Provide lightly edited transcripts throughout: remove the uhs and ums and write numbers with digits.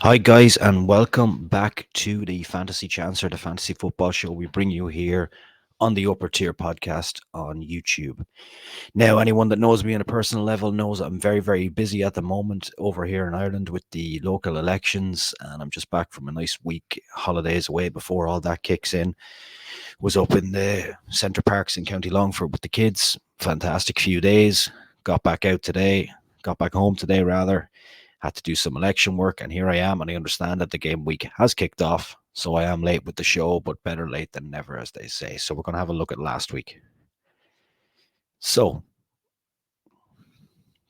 Hi, guys, and welcome back to the Fantasy Chancer, the fantasy football show we bring you here on the Upper Tier podcast on YouTube. Now, anyone that knows me on a personal level knows I'm very, very busy at the moment over here in Ireland with the local elections, and I'm just back from a nice week holidays away before all that kicks in. Was up in the Centre Parks in County Longford with the kids. Fantastic few days. Got back out today. Got back home today, rather. Had to do some election work, and here I am. And I understand that the game week has kicked off, so I am late with the show, but better late than never, as they say. So we're going to have a look at last week. So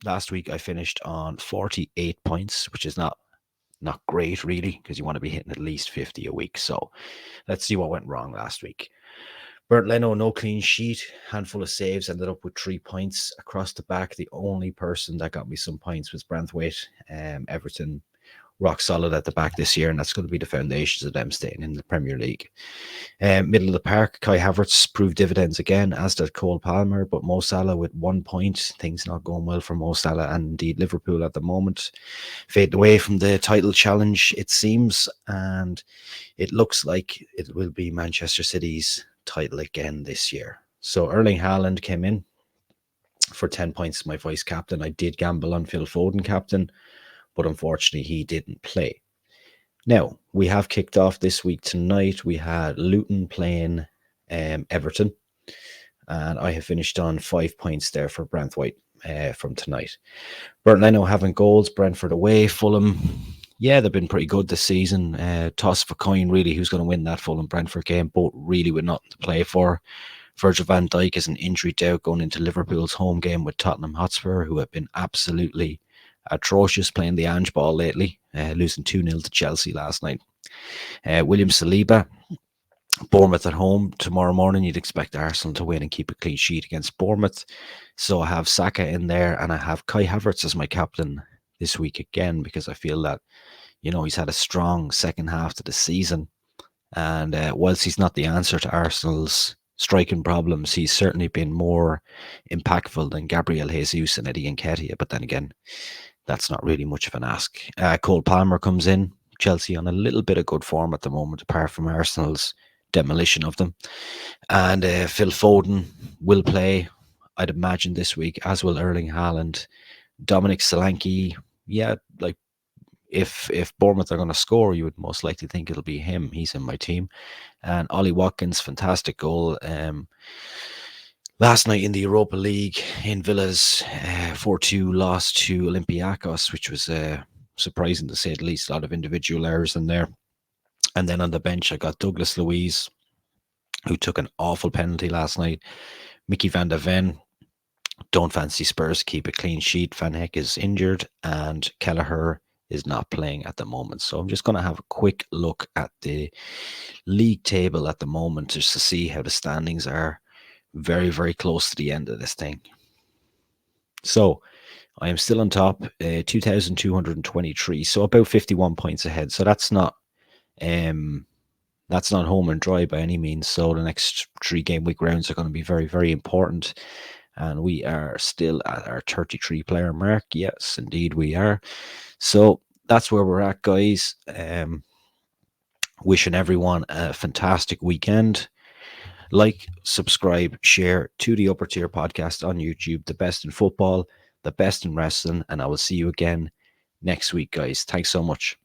last week I finished on 48 points, which is not great really, because you want to be hitting at least 50 a week. So let's see what went wrong last week. Bernd Leno, no clean sheet, handful of saves, ended up with 3 points across the back. The only person that got me some points was Branthwaite. Everton, rock solid at the back this year, and that's going to be the foundations of them staying in the Premier League. Middle of the park, Kai Havertz proved dividends again, as did Cole Palmer, but Mo Salah with 1 point. Things not going well for Mo Salah and indeed Liverpool at the moment. Fading away from the title challenge, it seems, and it looks like it will be Manchester City's title again this year. So Erling Haaland came in for 10 points, my vice captain. I did gamble on Phil Foden captain, but unfortunately he didn't play. Now, we have kicked off this week tonight. We had Luton playing Everton, and I have finished on 5 points there for Branthwaite from tonight. Burnt Leno having goals, Brentford away, Fulham. Yeah, they've been pretty good this season. Toss of a coin, really, who's going to win that Fulham Brentford game. Both really with nothing to play for. Virgil van Dijk is an injury doubt going into Liverpool's home game with Tottenham Hotspur, who have been absolutely atrocious playing the Ange ball lately, losing 2-0 to Chelsea last night. William Saliba, Bournemouth at home tomorrow morning. You'd expect Arsenal to win and keep a clean sheet against Bournemouth. So I have Saka in there, and I have Kai Havertz as my captain this week again, because I feel that, he's had a strong second half to the season. And whilst he's not the answer to Arsenal's striking problems, he's certainly been more impactful than Gabriel Jesus and Eddie Nketiah. But then again, that's not really much of an ask. Cole Palmer comes in. Chelsea on a little bit of good form at the moment, apart from Arsenal's demolition of them. And Phil Foden will play, I'd imagine, this week, as will Erling Haaland. Dominic Solanke, yeah, like if Bournemouth are going to score, you would most likely think it'll be him. He's in my team. And Ollie Watkins, fantastic goal. Last night in the Europa League in Villa's 4-2 loss to Olympiacos, which was surprising to say the least. A lot of individual errors in there. And then on the bench, I got Douglas Luiz, who took an awful penalty last night. Mickey van der Ven, don't fancy Spurs keep a clean sheet. Van Heck is injured, and Kelleher is not playing at the moment. So I'm just going to have a quick look at the league table at the moment just to see how the standings are. Very, very close to the end of this thing. So I am still on top, 2,223, so about 51 points ahead. So that's not home and dry by any means. So the next 3 game week rounds are going to be very, very important. And we are still at our 33 player mark. Yes, indeed we are. So that's where we're at, guys. Wishing everyone a fantastic weekend. Like, subscribe, share to the Upper Tier podcast on YouTube. The best in football, the best in wrestling. And I will see you again next week, guys. Thanks so much.